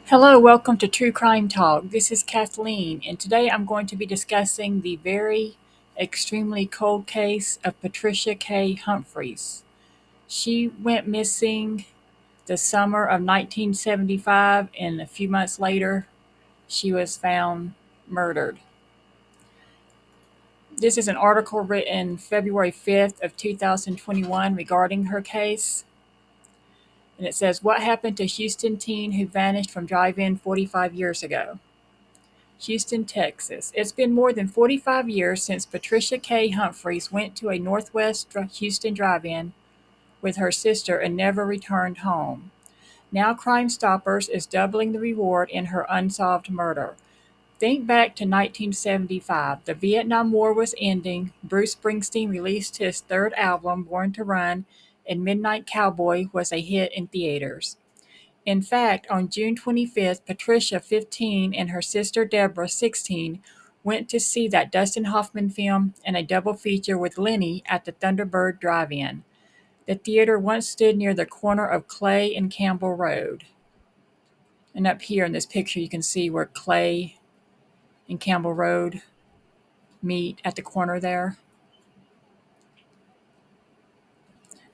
Hello, welcome to True Crime Talk. This is Kathleen, and today I'm going to be discussing the very extremely cold case of Patricia Kaye Humphreys. She went missing the summer of 1975, and a few months later, she was found murdered. This is an article written February 5th of 2021 regarding her case. And it says, "What happened to Houston teen who vanished from drive-in 45 years ago?" Houston, Texas. It's been more than 45 years since Patricia Kaye Humphreys went to a Northwest Houston drive-in with her sister and never returned home. Now Crime Stoppers is doubling the reward in her unsolved murder. Think back to 1975. The Vietnam War was ending. Bruce Springsteen released his third album, Born to Run, and Midnight Cowboy was a hit in theaters. In fact, on June 25th, Patricia, 15, and her sister Deborah, 16, went to see that Dustin Hoffman film and a double feature with Lenny at the Thunderbird Drive-In. The theater once stood near the corner of Clay and Campbell Road. And up here in this picture, you can see where Clay and Campbell Road meet at the corner there.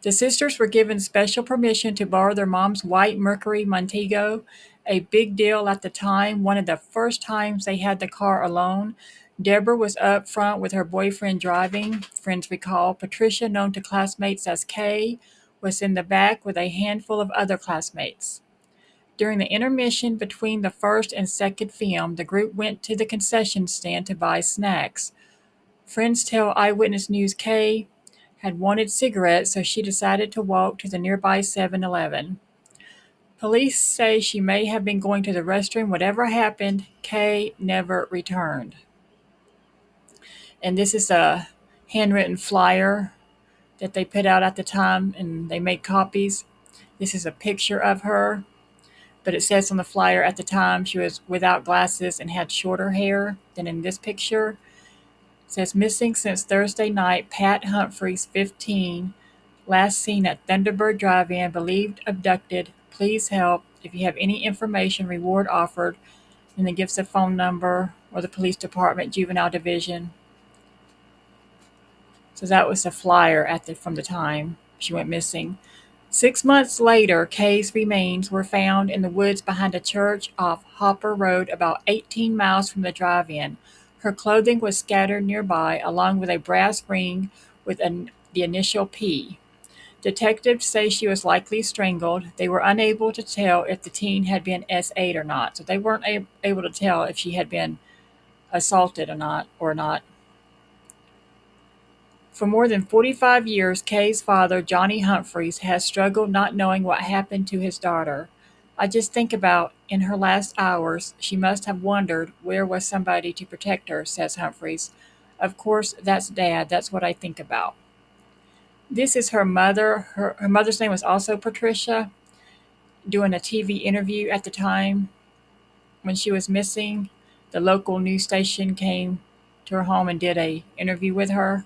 The sisters were given special permission to borrow their mom's white Mercury Montego, a big deal at the time, one of the first times they had the car alone. Deborah was up front with her boyfriend driving. Friends recall Patricia, known to classmates as Kay, was in the back with a handful of other classmates. During the intermission between the first and second film, the group went to the concession stand to buy snacks. Friends tell Eyewitness News Kay had wanted cigarettes, so she decided to walk to the nearby 7-Eleven. Police say she may have been going to the restroom. Whatever happened, Kay never returned. And this is a handwritten flyer that they put out at the time, and they make copies. This is a picture of her, but it says on the flyer at the time she was without glasses and had shorter hair than in this picture. It says, "Missing since Thursday night, Pat Humphreys, 15, last seen at Thunderbird Drive-In, believed abducted. Please help. If you have any information, reward offered." And it gives the phone number or the police department, juvenile division. So that was the flyer from the time she went missing. 6 months later, Kay's remains were found in the woods behind a church off Hopper Road, about 18 miles from the drive-in. Her clothing was scattered nearby, along with a brass ring with the initial P. Detectives say she was likely strangled. They were unable to tell if the teen had been S8 or not, so they weren't able to tell if she had been assaulted or not. For more than 45 years, Kay's father, Johnny Humphreys, has struggled not knowing what happened to his daughter. I just think about, in her last hours, she must have wondered where was somebody to protect her, says Humphreys. Of course, that's Dad. That's what I think about. This is her mother. Her mother's name was also Patricia, doing a TV interview at the time when she was missing. The local news station came to her home and did a interview with her.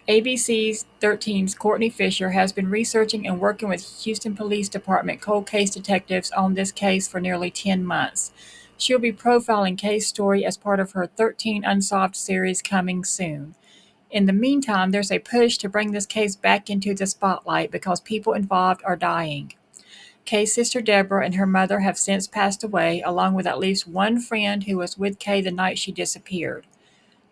ABC's 13's Courtney Fisher has been researching and working with Houston Police Department cold case detectives on this case for nearly 10 months. She'll be profiling Kay's story as part of her 13 Unsolved series coming soon. In the meantime, there's a push to bring this case back into the spotlight because people involved are dying. Kay's sister Deborah and her mother have since passed away, along with at least one friend who was with Kay the night she disappeared.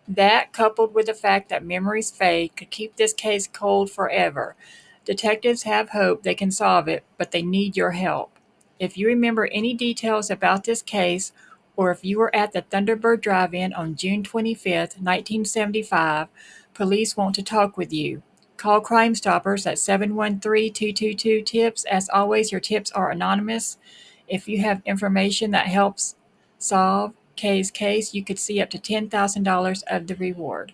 That, coupled with the fact that memories fade, could keep this case cold forever. Detectives have hope they can solve it, but they need your help. If you remember any details about this case, or if you were at the Thunderbird Drive-In on June 25th, 1975, police want to talk with you. Call Crime Stoppers at 713-222-TIPS. As always, your tips are anonymous. If you have information that helps solve Kay's case, you could see up to $10,000 of the reward.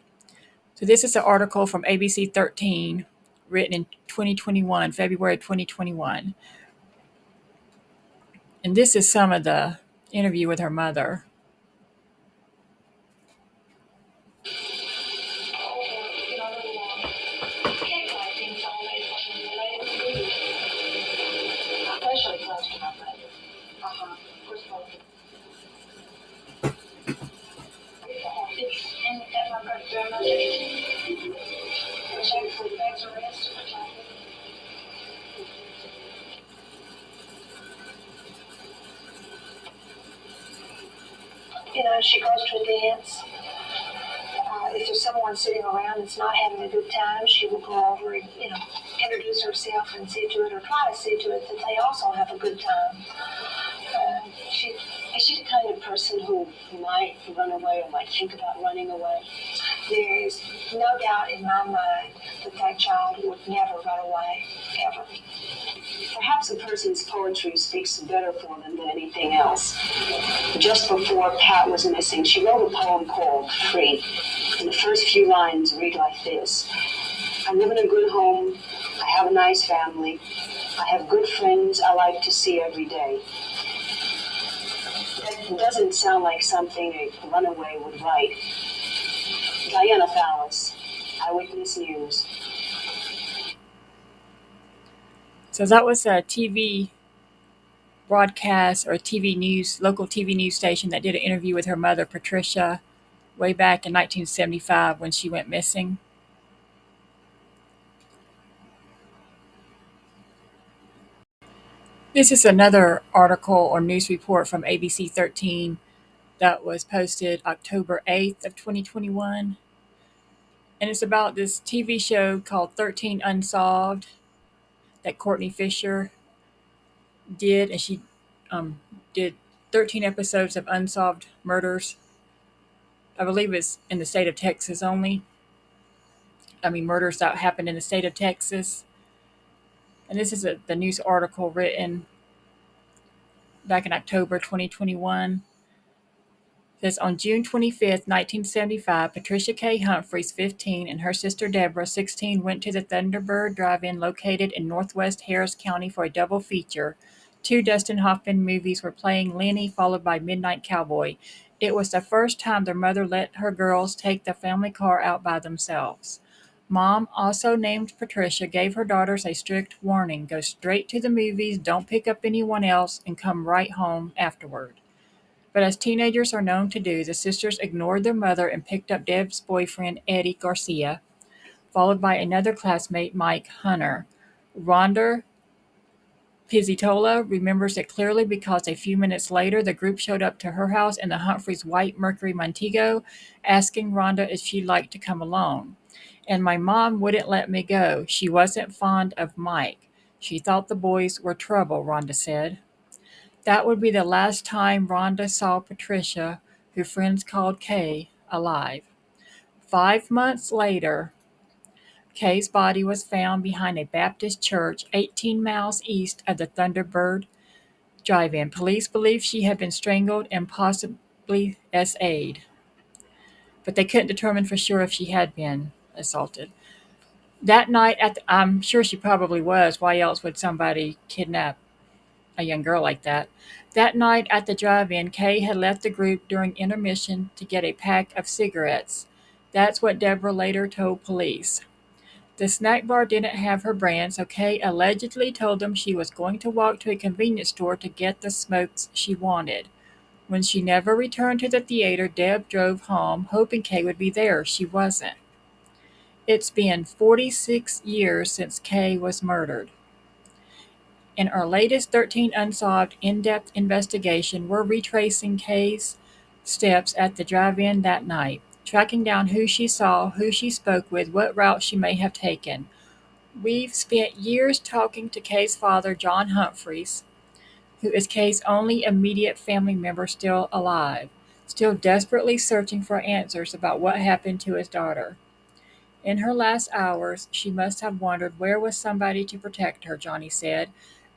So this is an article from ABC 13, written in 2021, February 2021. And this is some of the interview with her mother. She goes to a dance. If there's someone sitting around that's not having a good time, she will go over and, introduce herself and see to it, or try to see to it that they also have a good time. She is she the kind of person who might run away or might think about running away? There is no doubt in my mind that that child would never run away, ever. Perhaps a person's poetry speaks better for them than anything else. Just before Pat was missing, she wrote a poem called Free. And the first few lines read like this: I live in a good home. I have a nice family. I have good friends I like to see every day. That doesn't sound like something a runaway would write. Diana Fallis, Eyewitness News. So that was a TV broadcast or a TV news, local TV news station that did an interview with her mother, Patricia, way back in 1975 when she went missing. This is another article or news report from ABC 13 that was posted October 8th of 2021. And it's about this TV show called 13 Unsolved that Courtney Fisher did. And she did 13 episodes of unsolved murders. I believe it's in the state of Texas only. Murders that happened in the state of Texas. And this is the news article written back in October 2021. It says on June 25th, 1975, Patricia Kaye Humphreys, 15, and her sister Deborah, 16, went to the Thunderbird Drive-In located in northwest Harris County for a double feature. Two Dustin Hoffman movies were playing, Lenny followed by Midnight Cowboy. It was the first time their mother let her girls take the family car out by themselves. Mom, also named Patricia, gave her daughters a strict warning: go straight to the movies, don't pick up anyone else, and come right home afterward. But as teenagers are known to do, the sisters ignored their mother and picked up Deb's boyfriend, Eddie Garcia, followed by another classmate, Mike Hunter. Rhonda Pizzitola remembers it clearly because a few minutes later, the group showed up to her house in the Humphreys' white Mercury Montego, asking Rhonda if she'd like to come along. And my mom wouldn't let me go. She wasn't fond of Mike. She thought the boys were trouble, Rhonda said. That would be the last time Rhonda saw Patricia, who friends called Kay, alive. 5 months later, Kay's body was found behind a Baptist church 18 miles east of the Thunderbird Drive-In. Police believe she had been strangled and possibly SA'd, but they couldn't determine for sure if she had been assaulted. That night, I'm sure she probably was. Why else would somebody kidnap a young girl like that? That night at the drive-in, Kay had left the group during intermission to get a pack of cigarettes. That's what Deborah later told police. The snack bar didn't have her brand, so Kay allegedly told them she was going to walk to a convenience store to get the smokes she wanted. When she never returned to the theater, Deb drove home, hoping Kay would be there. She wasn't. It's been 46 years since Kay was murdered. In our latest 13 Unsolved in-depth investigation, we're retracing Kay's steps at the drive-in that night, tracking down who she saw, who she spoke with, what route she may have taken. We've spent years talking to Kay's father, John Humphreys, who is Kay's only immediate family member still alive, still desperately searching for answers about what happened to his daughter. In her last hours, she must have wondered where was somebody to protect her, Johnny said,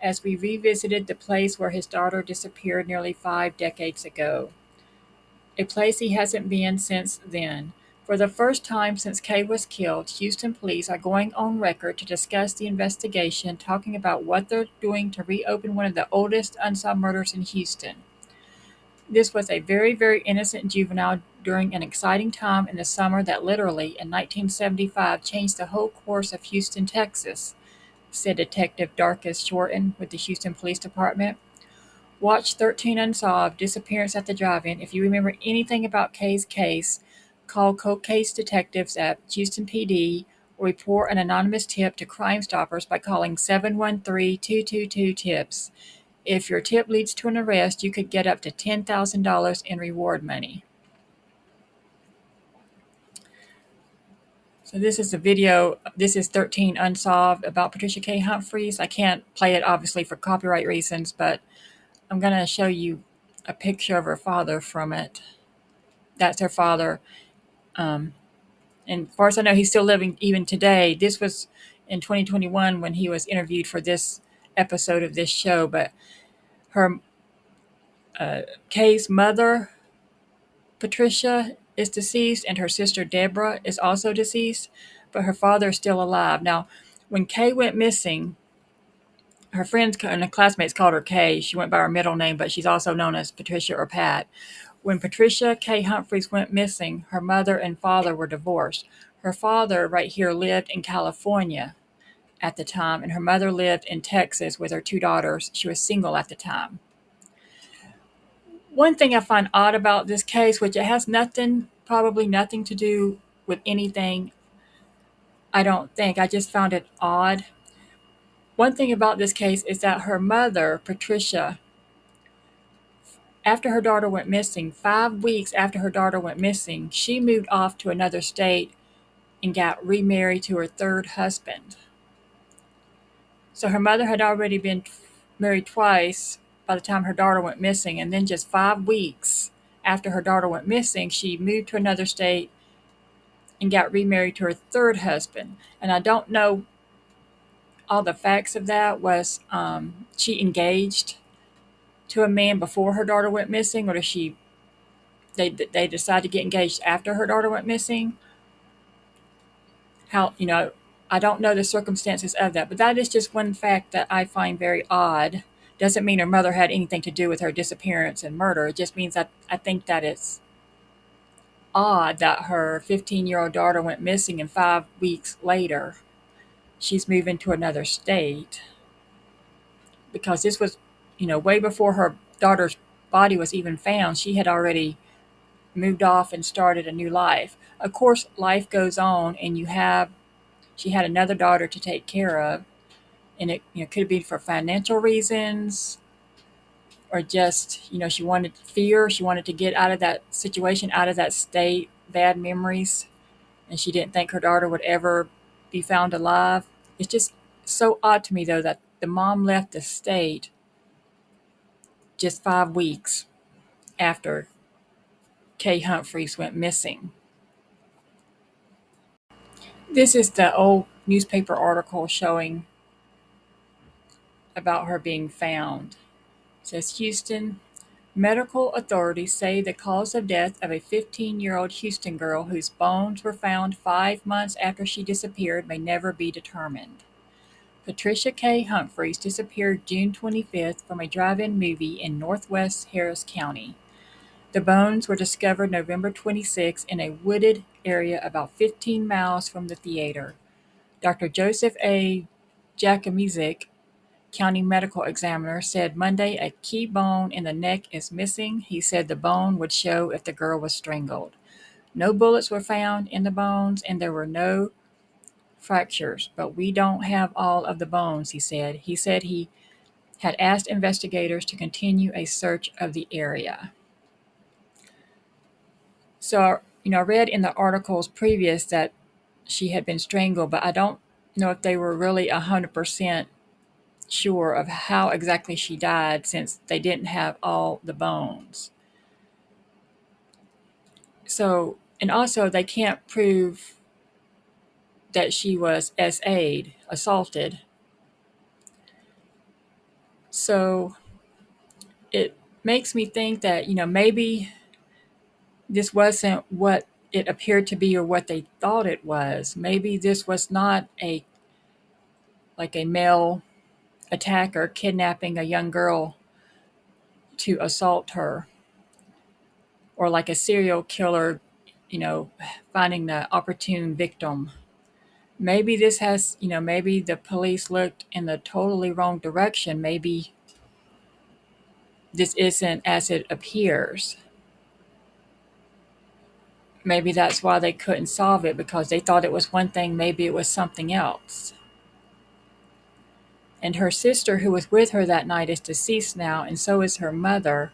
as we revisited the place where his daughter disappeared nearly 5 decades ago. A place he hasn't been since then. For the first time since Kay was killed, Houston police are going on record to discuss the investigation, talking about what they're doing to reopen one of the oldest unsolved murders in Houston. This was a very, very innocent juvenile during an exciting time in the summer that literally, in 1975, changed the whole course of Houston, Texas, said Detective Darkus Shorten with the Houston Police Department. Watch 13 Unsolved, Disappearance at the Drive-In. If you remember anything about Kay's case, call Cold Case Detectives at Houston PD or report an anonymous tip to Crime Stoppers by calling 713-222-TIPS. if your tip leads to an arrest, you could get up to $10,000 in reward money. So this is a video. This is 13 Unsolved about Patricia Kaye Humphreys. I can't play it obviously for copyright reasons, but I'm going to show you a picture of her father from it. That's her father. And as far as I know, he's still living even today. This was in 2021 when he was interviewed for this episode of this show. But her Kay's mother, Patricia, is deceased, and her sister Deborah is also deceased, but her father is still alive. Now, when Kay went missing, her friends and her classmates called her Kay. She went by her middle name, but she's also known as Patricia or Pat. When Patricia Kaye Humphreys went missing, her mother and father were divorced. Her father, right here, lived in California at the time, and her mother lived in Texas with her two daughters. She was single at the time. One thing I find odd about this case, which it has probably nothing to do with anything, I don't think. I just found it odd. One thing about this case is that her mother, Patricia, after her daughter went missing, 5 weeks after her daughter went missing, she moved off to another state and got remarried to her third husband. So her mother had already been married twice by the time her daughter went missing, and then just 5 weeks after her daughter went missing, she moved to another state and got remarried to her third husband. And I don't know all the facts of that. Was she engaged to a man before her daughter went missing, or they decided to get engaged after her daughter went missing? How, I don't know the circumstances of that, but that is just one fact that I find very odd. Doesn't mean her mother had anything to do with her disappearance and murder. It just means that I think that it's odd that her 15-year-old daughter went missing, and 5 weeks later she's moving to another state, because this was, way before her daughter's body was even found. She had already moved off and started a new life. Of course, life goes on, and she had another daughter to take care of, and it could be for financial reasons, or just she wanted fear. She wanted to get out of that situation, out of that state, bad memories, and she didn't think her daughter would ever be found alive. It's just so odd to me, though, that the mom left the state just 5 weeks after Kaye Humphreys went missing. This is the old newspaper article showing about her being found. It says, Houston, medical authorities say the cause of death of a 15-year-old Houston girl whose bones were found 5 months after she disappeared may never be determined. Patricia Kaye Humphreys disappeared June 25th from a drive-in movie in northwest Harris County. The bones were discovered November 26 in a wooded area about 15 miles from the theater. Dr. Joseph A. Jakomizik, county medical examiner, said Monday a key bone in the neck is missing. He said the bone would show if the girl was strangled. No bullets were found in the bones, and there were no fractures, but we don't have all of the bones, he said. He said he had asked investigators to continue a search of the area. So, I read in the articles previous that she had been strangled, but I don't know if they were really 100% sure of how exactly she died, since they didn't have all the bones. So, and also they can't prove that she was SA'd, assaulted. So it makes me think that, maybe this wasn't what it appeared to be or what they thought it was. Maybe this was not a male attacker kidnapping a young girl to assault her, or like a serial killer, finding the opportune victim. Maybe this has, maybe the police looked in the totally wrong direction. Maybe this isn't as it appears. Maybe that's why they couldn't solve it, because they thought it was one thing, maybe it was something else. And her sister, who was with her that night, is deceased now, and so is her mother.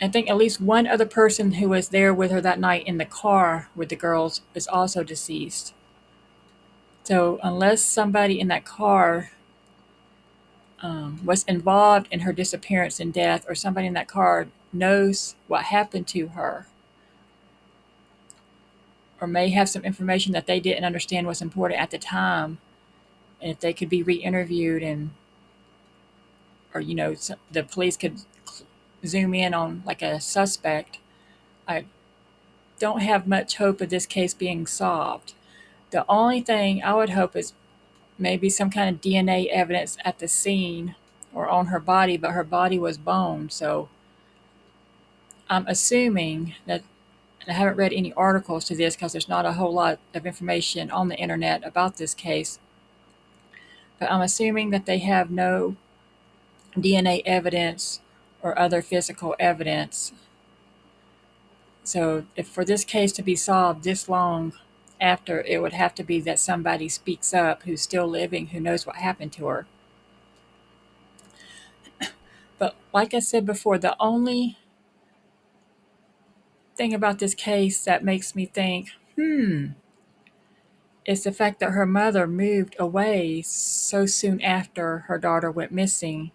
I think at least one other person who was there with her that night in the car with the girls is also deceased. So, unless somebody in that car was involved in her disappearance and death, or somebody in that car knows what happened to her, or may have some information that they didn't understand was important at the time, and if they could be re-interviewed, and or the police could zoom in on like a suspect, I don't have much hope of this case being solved. The only thing I would hope is maybe some kind of DNA evidence at the scene or on her body, but her body was bone. So I'm assuming that, and I haven't read any articles to this because there's not a whole lot of information on the internet about this case, but I'm assuming that they have no DNA evidence or other physical evidence. So if for this case to be solved this long after, it would have to be that somebody speaks up who's still living, who knows what happened to her. But like I said before, the only thing about this case that makes me think, is the fact that her mother moved away so soon after her daughter went missing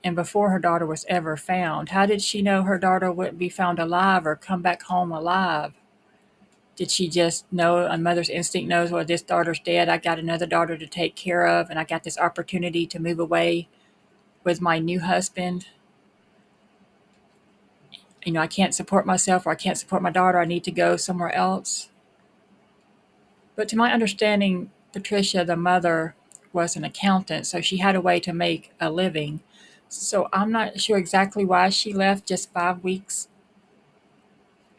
and before her daughter was ever found. How did she know her daughter wouldn't be found alive or come back home alive? Did she just know, a mother's instinct knows, well, this daughter's dead, I got another daughter to take care of, and I got this opportunity to move away with my new husband? I can't support myself, or I can't support my daughter, I need to go somewhere else. But to my understanding, Patricia, the mother, was an accountant, so she had a way to make a living. So I'm not sure exactly why she left just 5 weeks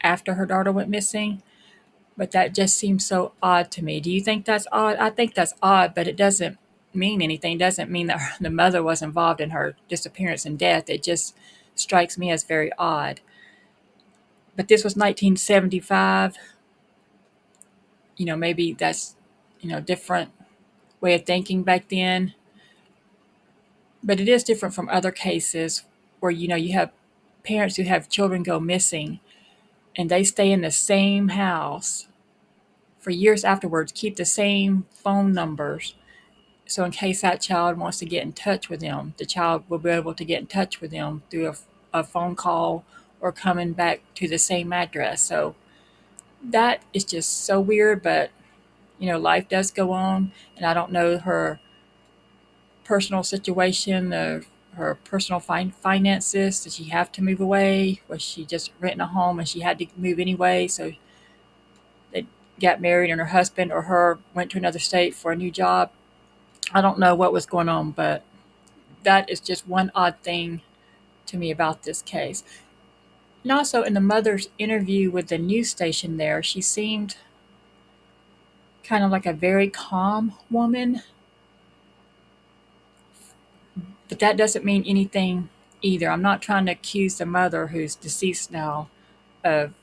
after her daughter went missing, but that just seems so odd to me. Do you think that's odd? I think that's odd, but it doesn't mean anything. It doesn't mean that the mother was involved in her disappearance and death. It just strikes me as very odd. But this was 1975. Maybe that's, different way of thinking back then. But it is different from other cases where, you have parents who have children go missing and they stay in the same house for years afterwards, keep the same phone numbers. So in case that child wants to get in touch with them, the child will be able to get in touch with them through a phone call or coming back to the same address. So that is just so weird, but life does go on, and I don't know her personal situation, her personal finances. Did she have to move away? Was she just renting a home and she had to move anyway? So they got married and her husband or her went to another state for a new job. I don't know what was going on, but that is just one odd thing to me about this case. And also in the mother's interview with the news station there, she seemed kind of like a very calm woman, but that doesn't mean anything either. I'm not trying to accuse the mother, who's deceased now, of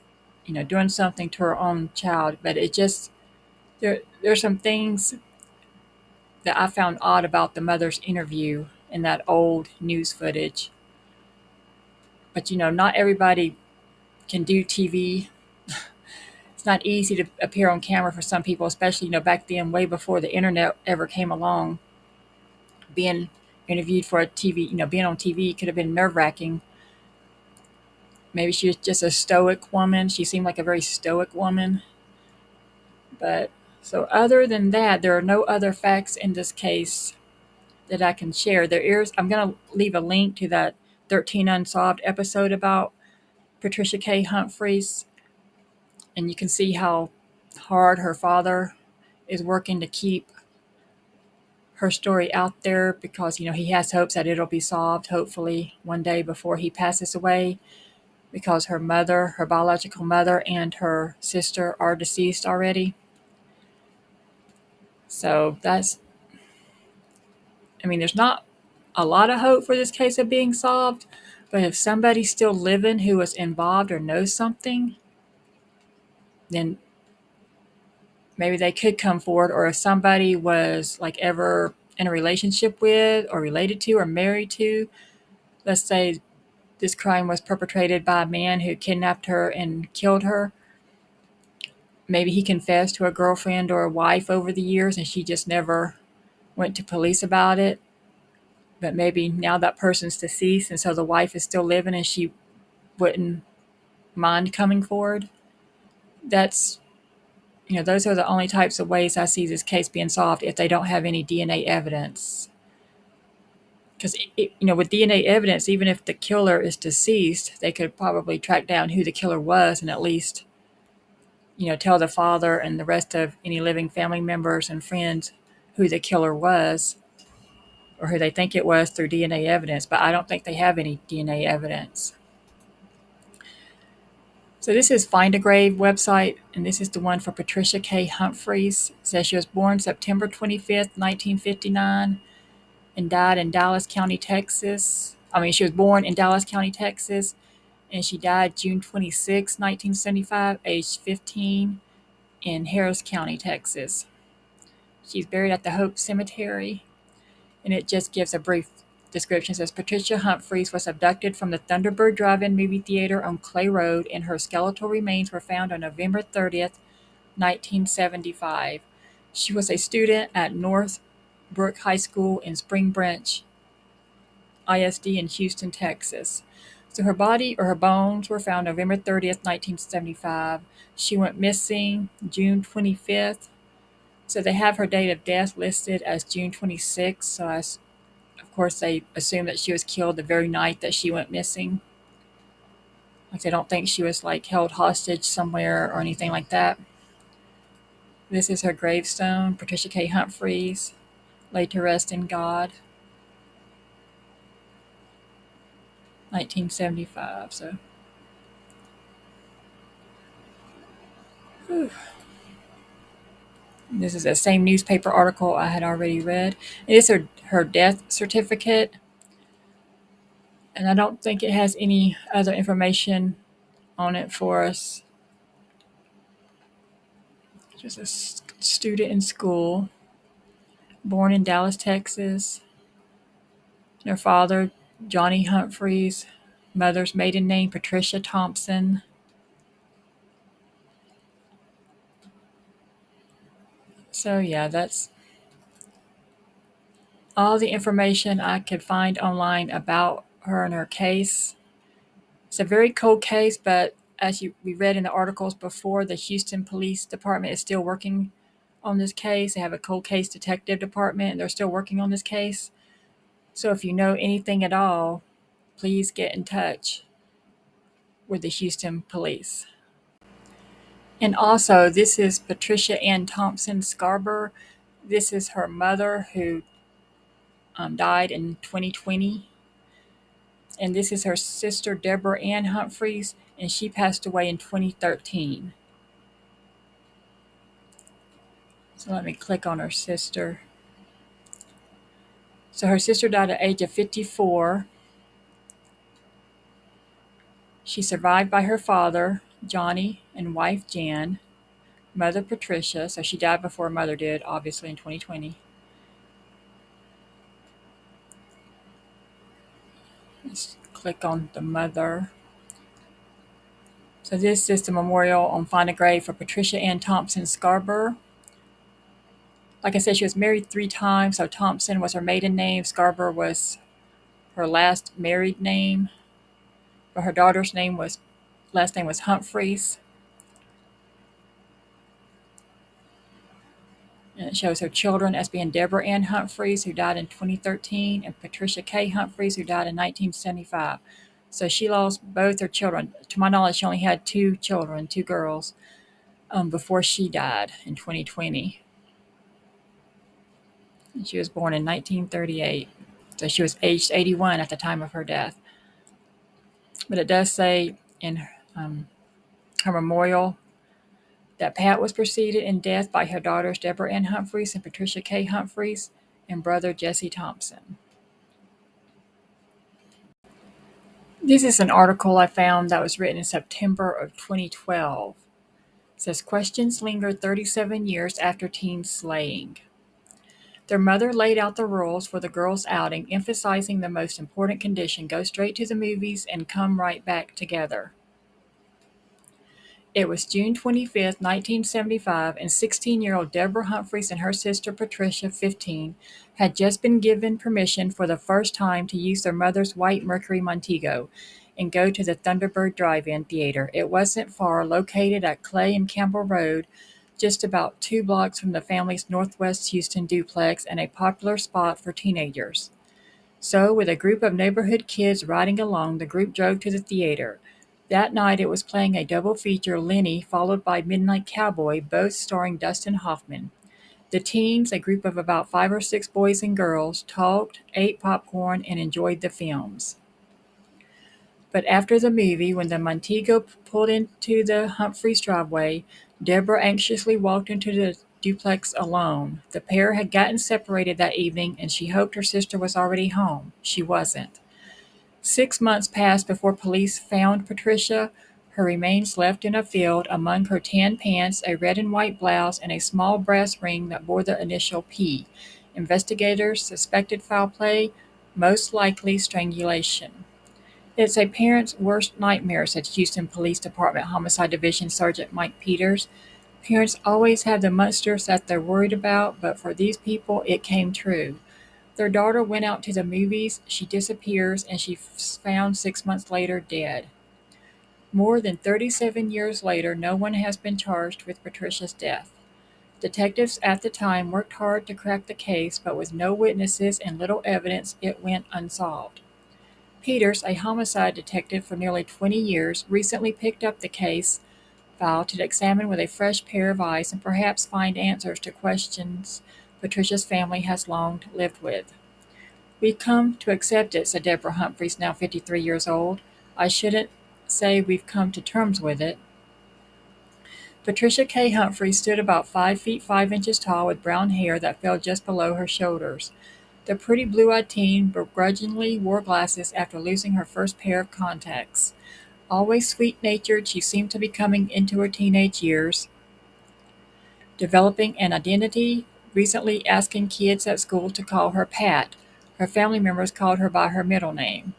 doing something to her own child, but it just, there's some things that I found odd about the mother's interview in that old news footage. But not everybody can do TV. It's not easy to appear on camera for some people, especially back then, way before the internet ever came along. Being interviewed for a TV, being on TV could have been nerve-wracking. Maybe she was just a stoic woman. She seemed like a very stoic woman. But so other than that, there are no other facts in this case that I can share. I'm going to leave a link to that 13 Unsolved episode about Patricia Kaye Humphreys, and you can see how hard her father is working to keep her story out there, because he has hopes that it'll be solved hopefully one day before he passes away, because her mother, her biological mother, and her sister are deceased already. So there's not a lot of hope for this case of being solved, but if somebody's still living who was involved or knows something, then maybe they could come forward, or if somebody was like ever in a relationship with or related to or married to, let's say this crime was perpetrated by a man who kidnapped her and killed her. Maybe he confessed to a girlfriend or a wife over the years and she just never went to police about it. But maybe now that person's deceased and so the wife is still living and she wouldn't mind coming forward. That's, those are the only types of ways I see this case being solved if they don't have any DNA evidence. Because, with DNA evidence, even if the killer is deceased, they could probably track down who the killer was and at least, tell the father and the rest of any living family members and friends who the killer was or who they think it was through DNA evidence. But I don't think they have any DNA evidence. So this is Find a Grave website, and this is the one for Patricia Kaye Humphreys. It says she was born September 25th, 1959, and died in Dallas County, Texas. She was born in Dallas County, Texas, and she died June 26, 1975, aged 15, in Harris County, Texas. She's buried at the Hope Cemetery, and it just gives a brief description. It says Patricia Humphreys was abducted from the Thunderbird Drive-In movie theater on Clay Road, and her skeletal remains were found on November 30th, 1975. She was a student at Northbrook High School in Spring Branch ISD in Houston, Texas. So her body or her bones were found November 30th, 1975. She went missing June 25th. So they have her date of death listed as June 26th. So of course they assume that she was killed the very night that she went missing. Like they don't think she was like held hostage somewhere or anything like that. This is her gravestone, Patricia Kaye Humphreys, laid to rest in God, 1975. So, whew. This is the same newspaper article I had already read. It is her death certificate, and I don't think it has any other information on it for us. She was a student in school, born in Dallas, Texas. Her father, Johnny Humphreys, mother's maiden name, Patricia Thompson. So, yeah, that's all the information I could find online about her and her case. It's a very cold case, but as we read in the articles before, the Houston Police Department is still working on this case. They have a cold case detective department, and they're still working on this case. So if you know anything at all, please get in touch with the Houston Police. And also, this is Patricia Ann Thompson Scarborough. This is her mother who died in 2020. And this is her sister, Deborah Ann Humphreys, and she passed away in 2013. So let me click on her sister. So her sister died at the age of 54. She's survived by her father, Johnny, and wife, Jan, mother, Patricia. So she died before her mother did, obviously, in 2020. Let's click on the mother. So this is the memorial on Find a Grave for Patricia Ann Thompson Scarborough. Like I said, she was married 3 times. So Thompson was her maiden name. Scarborough was her last married name. But her daughter's last name was Humphreys. And it shows her children as being Deborah Ann Humphreys, who died in 2013, and Patricia Kaye Humphreys, who died in 1975. So she lost both her children. To my knowledge, she only had 2 children, 2 girls, before she died in 2020. And she was born in 1938. So she was aged 81 at the time of her death. But it does say in her memorial that Pat was preceded in death by her daughters Deborah Ann Humphreys and Patricia Kaye Humphreys and brother Jesse Thompson. This is an article I found that was written in September of 2012. It says questions linger 37 years after teen slaying. Their mother laid out the rules for the girls' outing, emphasizing the most important condition: go straight to the movies and come right back together. It was June 25th, 1975, and 16-year-old Deborah Humphreys and her sister Patricia, 15, had just been given permission for the first time to use their mother's white Mercury Montego and go to the Thunderbird Drive-In Theater. It wasn't far, located at Clay and Campbell Road, just about 2 blocks from the family's Northwest Houston duplex and a popular spot for teenagers. So, with a group of neighborhood kids riding along, the group drove to the theater. That night it was playing a double feature, Lenny, followed by Midnight Cowboy, both starring Dustin Hoffman. The teens, a group of about 5 or 6 boys and girls, talked, ate popcorn, and enjoyed the films. But after the movie, when the Montego pulled into the Humphreys driveway, Deborah anxiously walked into the duplex alone. The pair had gotten separated that evening, and she hoped her sister was already home. She wasn't. 6 months passed before police found Patricia, her remains left in a field, among her tan pants, a red and white blouse, and a small brass ring that bore the initial P. Investigators suspected foul play, most likely strangulation. It's a parent's worst nightmare, said Houston Police Department Homicide Division Sergeant Mike Peters. Parents always have the monsters that they're worried about, but for these people, it came true. Their daughter went out to the movies, she disappears, and she's found 6 months later dead. More than 37 years later, no one has been charged with Patricia's death. Detectives at the time worked hard to crack the case, but with no witnesses and little evidence, it went unsolved. Peters, a homicide detective for nearly 20 years, recently picked up the case file to examine with a fresh pair of eyes and perhaps find answers to questions Patricia's family has long lived with. We've come to accept it, said Deborah Humphreys, now 53 years old. I shouldn't say we've come to terms with it. Patricia Kaye Humphreys stood about 5 feet 5 inches tall with brown hair that fell just below her shoulders. The pretty blue-eyed teen begrudgingly wore glasses after losing her first pair of contacts. Always sweet-natured, she seemed to be coming into her teenage years, developing an identity, recently asking kids at school to call her Pat. Her family members called her by her middle name.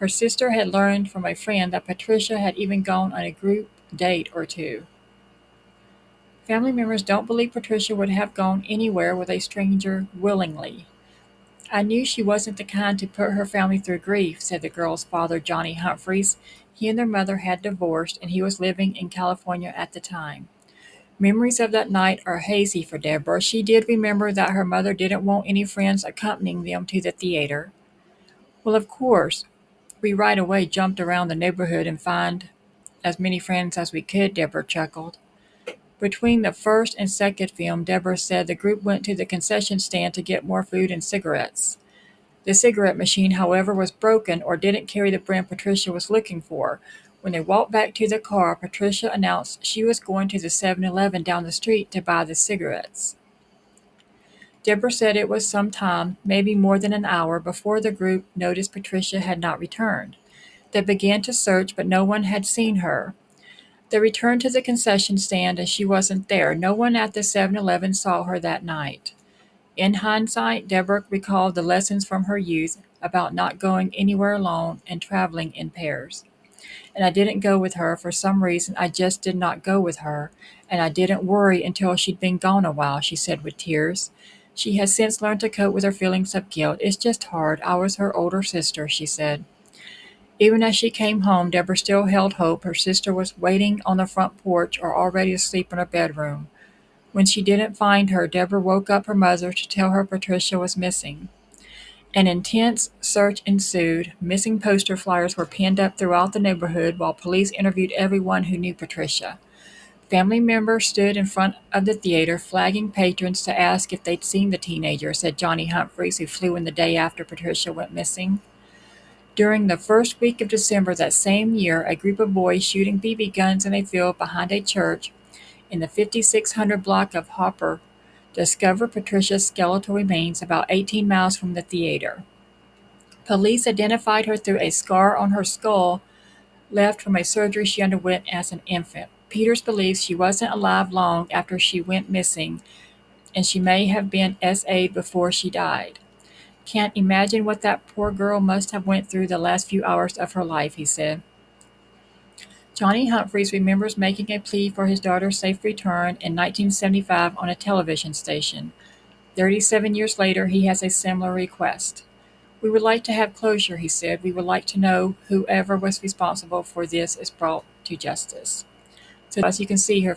Her sister had learned from a friend that Patricia had even gone on a group date or two. Family members don't believe Patricia would have gone anywhere with a stranger willingly. I knew she wasn't the kind to put her family through grief, said the girl's father, Johnny Humphreys. He and their mother had divorced, and he was living in California at the time. Memories of that night are hazy for Deborah. She did remember that her mother didn't want any friends accompanying them to the theater. Well, of course, we right away jumped around the neighborhood and found as many friends as we could, Deborah chuckled. Between the first and second film, Deborah said the group went to the concession stand to get more food and cigarettes. The cigarette machine, however, was broken or didn't carry the brand Patricia was looking for. When they walked back to the car, Patricia announced she was going to the 7-Eleven down the street to buy the cigarettes. Deborah said it was some time, maybe more than an hour, before the group noticed Patricia had not returned. They began to search, but no one had seen her. They returned to the concession stand and she wasn't there. No one at the 7-Eleven saw her that night. In hindsight, Deborah recalled the lessons from her youth about not going anywhere alone and traveling in pairs. And I didn't go with her for some reason. I just did not go with her, and I didn't worry until she'd been gone a while, she said with tears. She has since learned to cope with her feelings of guilt. It's just hard. I was her older sister, she said. Even as she came home, Deborah still held hope. Her sister was waiting on the front porch or already asleep in her bedroom. When she didn't find her, Deborah woke up her mother to tell her Patricia was missing. An intense search ensued. Missing poster flyers were pinned up throughout the neighborhood while police interviewed everyone who knew Patricia. Family members stood in front of the theater, flagging patrons to ask if they'd seen the teenager, said Johnny Humphreys, who flew in the day after Patricia went missing. During the first week of December that same year, a group of boys shooting BB guns in a field behind a church in the 5600 block of Hopper discovered Patricia's skeletal remains about 18 miles from the theater. Police identified her through a scar on her skull left from a surgery she underwent as an infant. Peters believes she wasn't alive long after she went missing, and she may have been SA'd before she died. Can't imagine what that poor girl must have went through the last few hours of her life, he said. Johnny Humphreys remembers making a plea for his daughter's safe return in 1975 on a television station. 37 years later, he has a similar request. We would like to have closure, he said. We would like to know whoever was responsible for this is brought to justice. So as you can see, her